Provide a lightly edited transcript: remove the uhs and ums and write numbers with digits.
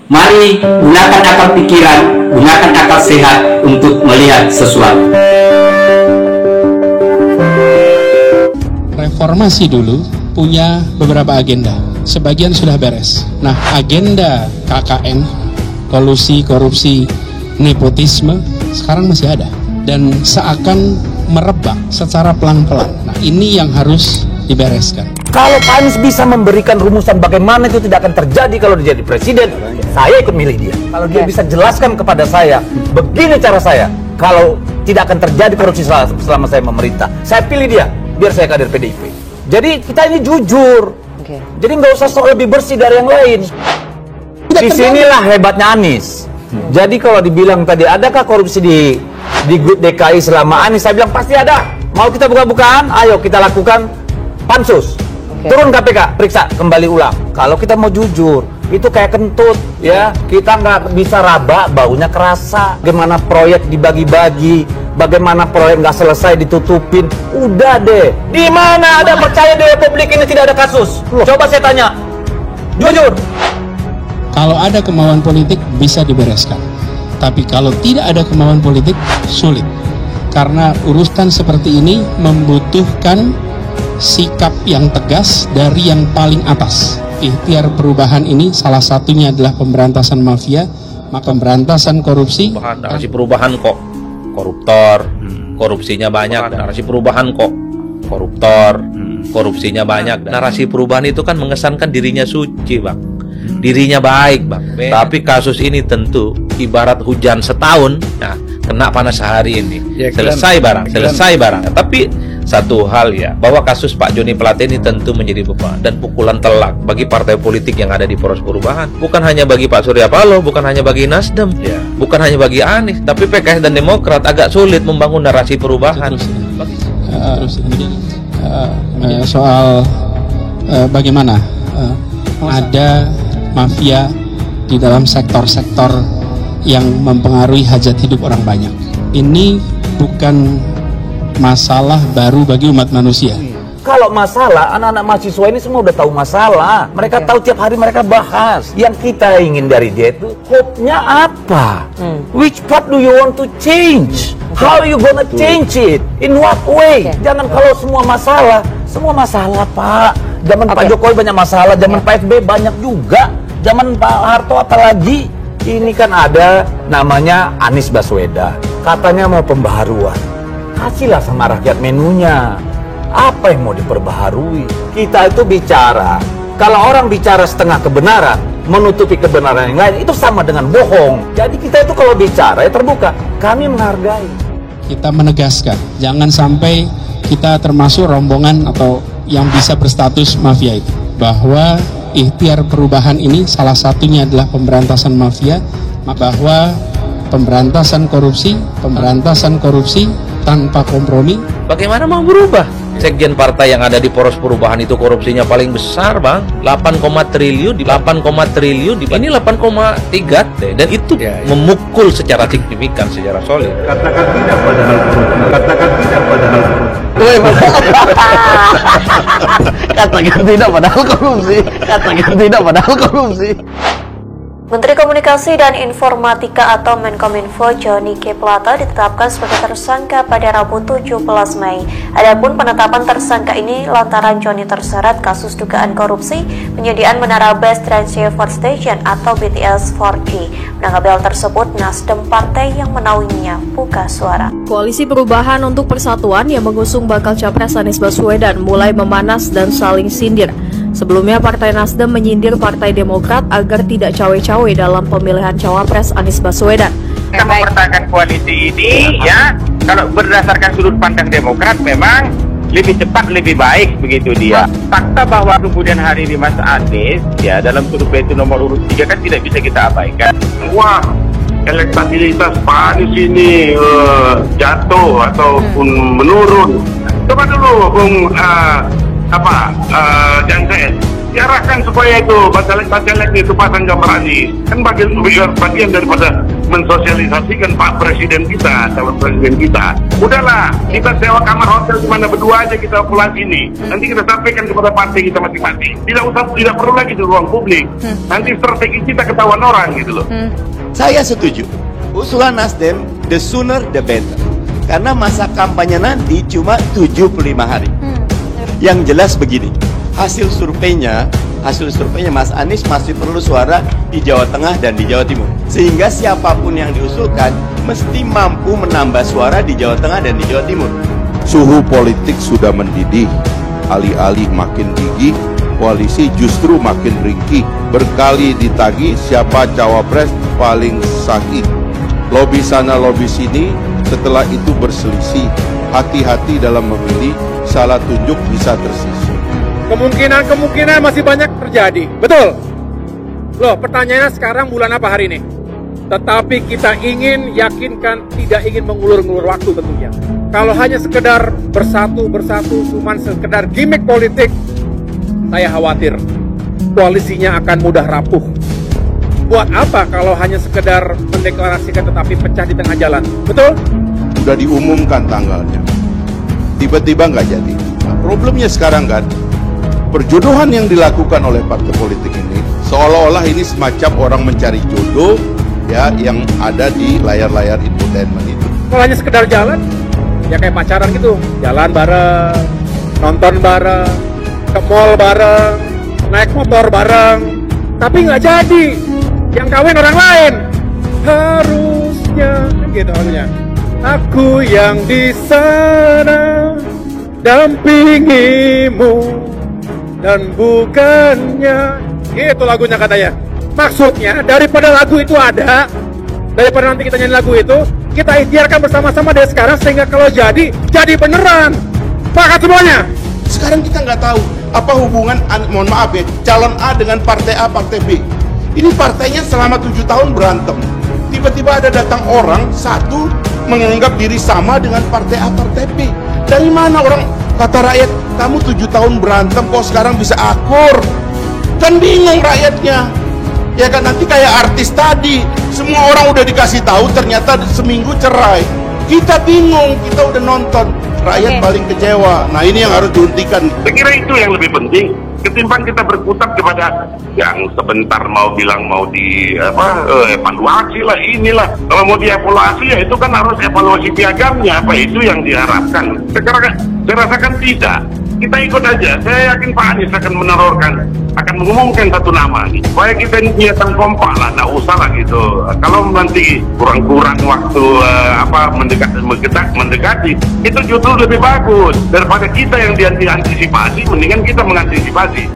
Mari gunakan akal pikiran, gunakan akal sehat untuk melihat sesuatu. Reformasi dulu punya beberapa agenda. Sebagian sudah beres. Nah, agenda KKN, kolusi, korupsi, nepotisme, sekarang masih ada. Dan seakan merebak secara pelan-pelan. Nah, ini yang harus dibereskan. Kalau Pak Anies bisa memberikan rumusan bagaimana itu tidak akan terjadi kalau dia jadi presiden, saya ikut milih dia. Kalau dia bisa jelaskan kepada saya, begini cara saya, kalau tidak akan terjadi korupsi selama saya memerintah, saya pilih dia, biar saya kader PDIP. Jadi kita ini jujur. Jadi nggak usah sok lebih bersih dari yang lain. Disinilah hebatnya Anies. Jadi kalau dibilang tadi, adakah korupsi di DKI selama Anies? Saya bilang pasti ada. Mau kita buka-bukaan? Ayo kita lakukan pansus. Turun KPK, periksa kembali ulang. Kalau kita mau jujur, itu kayak kentut, ya. Kita nggak bisa raba, baunya kerasa. Bagaimana proyek dibagi-bagi, bagaimana proyek nggak selesai ditutupin. Udah deh. Di mana ada percaya di Republik ini tidak ada kasus? Coba saya tanya, jujur. Kalau ada kemauan politik bisa dibereskan. Tapi kalau tidak ada kemauan politik, sulit. Karena urusan seperti ini membutuhkan sikap yang tegas dari yang paling atas. Ikhtiar perubahan ini salah satunya adalah pemberantasan mafia, maka pemberantasan korupsi. Narasi perubahan kok koruptor, korupsinya banyak. Narasi perubahan kok koruptor, korupsinya banyak. Narasi perubahan itu kan mengesankan dirinya suci, Bang. Dirinya baik, Bang. Tapi kasus ini tentu ibarat hujan setahun, nah kena panas sehari ini. Selesai barang. Tapi satu hal ya, bahwa kasus Pak Joni Plate ini tentu menjadi beban dan pukulan telak bagi partai politik yang ada di poros perubahan. Bukan hanya bagi Pak Surya Paloh, bukan hanya bagi Nasdem, bukan hanya bagi Anies, tapi PKS dan Demokrat agak sulit membangun narasi perubahan. Soal bagaimana ada mafia di dalam sektor-sektor yang mempengaruhi hajat hidup orang banyak. Ini bukan masalah baru bagi umat manusia. Kalau masalah, anak-anak mahasiswa ini semua udah tahu masalah. Mereka tahu tiap hari mereka bahas. Yang kita ingin dari dia itu, hope-nya apa? Which part do you want to change? How you gonna change it? In what way? Jangan kalau semua masalah Pak. Zaman Pak Jokowi banyak masalah, zaman Pak SBY banyak juga. Zaman Pak Harto apalagi. Ini kan ada namanya Anies Baswedan. Katanya mau pembaharuan. Kasihlah sama rakyat menunya. Apa yang mau diperbaharui? Kita itu bicara. Kalau orang bicara setengah kebenaran, menutupi kebenaran yang lain, itu sama dengan bohong. Jadi kita itu kalau bicara ya terbuka. Kami menghargai. Kita menegaskan, jangan sampai kita termasuk rombongan atau yang bisa berstatus mafia itu. Bahwa ikhtiar perubahan ini salah satunya adalah pemberantasan mafia, bahwa pemberantasan korupsi tanpa kompromi. Bagaimana mau berubah? Sekjen partai yang ada di poros perubahan itu korupsinya paling besar, Bang. 8, triliun. Ini 8,3 deh. Dan itu memukul secara signifikan, secara solid. Katakan tidak padahal korupsi. Katakan tidak padahal korupsi. Katakan tidak padahal korupsi. Katakan tidak padahal korupsi. Menteri Komunikasi dan Informatika atau Menkominfo Johnny G. Plate ditetapkan sebagai tersangka pada Rabu 17 Mei. Adapun penetapan tersangka ini lantaran Johnny terseret kasus dugaan korupsi penyediaan menara base transceiver station atau BTS 4G. Menanggapi hal tersebut, Nasdem partai yang menaunginya buka suara. Koalisi Perubahan untuk Persatuan yang mengusung bakal capres Anies Baswedan mulai memanas dan saling sindir. Sebelumnya Partai Nasdem menyindir Partai Demokrat agar tidak cawe-cawe dalam pemilihan cawapres Anies Baswedan. Kita mempertahankan koalisi ini ya, kalau berdasarkan sudut pandang Demokrat memang lebih cepat lebih baik begitu dia. Fakta bahwa kemudian hari ini Mas Anies ya dalam survei itu nomor urut 3 kan tidak bisa kita abaikan. Wah, elektabilitas Pak Anies ini jatuh ataupun menurun. Coba dulu Bung Jansen, diarahkan supaya itu bacalek itu pasang gambar Anies. Kan bagian daripada mensosialisasikan Pak Presiden kita, calon presiden kita. Udahlah, kita sewa kamar hotel di mana berdua aja kita pulang sini. Nanti kita sampaikan kepada partai kita masing-masing. Tidak perlu lagi di ruang publik. Nanti strategi kita ketahuan orang gitu loh. Saya setuju. Usulan Nasdem, the sooner the better. Karena masa kampanye nanti cuma 75 hari. Yang jelas begini, hasil surveinya Mas Anies masih perlu suara di Jawa Tengah dan di Jawa Timur. Sehingga siapapun yang diusulkan mesti mampu menambah suara di Jawa Tengah dan di Jawa Timur. Suhu politik sudah mendidih, alih-alih makin gigih, koalisi justru makin ringkih. Berkali ditagih siapa cawapres paling sahih. Lobi sana lobi sini, setelah itu berselisih. Hati-hati dalam memilih, salah tunjuk bisa tersisih. Kemungkinan masih banyak terjadi. Betul. Loh, pertanyaannya sekarang bulan apa hari ini? Tetapi kita ingin yakinkan, tidak ingin mengulur-ngulur waktu tentunya. Kalau hanya sekedar bersatu, cuman sekedar gimmick politik, saya khawatir koalisinya akan mudah rapuh. Buat apa kalau hanya sekedar mendeklarasikan tetapi pecah di tengah jalan? Betul? Sudah diumumkan tanggalnya, tiba-tiba nggak jadi. Nah, problemnya sekarang kan, perjodohan yang dilakukan oleh partai politik ini seolah-olah ini semacam orang mencari jodoh ya yang ada di layar-layar infotainment itu. Kalau hanya sekedar jalan, ya kayak pacaran gitu, jalan bareng, nonton bareng, ke mall bareng, naik motor bareng, tapi nggak jadi. Yang kawin orang lain. Harusnya gitu maksudnya. Aku yang di sana dampingimu dan bukannya gitu lagunya katanya. Maksudnya daripada lagu itu ada, daripada nanti kita nyanyi lagu itu, kita ikhtiarkan bersama-sama dari sekarang sehingga kalau jadi beneran. Pakat semuanya. Sekarang kita nggak tahu apa hubungan, mohon maaf ya, calon A dengan partai A, partai B. Ini partainya selama 7 tahun berantem. Tiba-tiba ada datang orang satu menganggap diri sama dengan partai A, partai B. Dari mana orang kata rakyat, kamu 7 tahun berantem kok sekarang bisa akur? Kan bingung rakyatnya. Ya kan, nanti kayak artis tadi, semua orang udah dikasih tahu ternyata seminggu cerai. Kita bingung, kita udah nonton, rakyat paling kecewa. Nah ini yang harus dihentikan. Saya kira itu yang lebih penting ketimbang kita berkutat kepada yang sebentar mau bilang mau di evaluasi lah inilah. Kalau mau dievaluasi ya itu kan harus evaluasi piagamnya, apa itu yang diharapkan. Sekarang saya rasakan tidak. Kita ikut aja. Saya yakin Pak Anies akan mengumumkan satu nama nih. Supaya kita niatan kompak lah, nggak usah lah gitu. Kalau nanti kurang-kurang waktu mendekati, itu justru lebih bagus daripada kita yang diantisipasi. Mendingan kita mengantisipasi.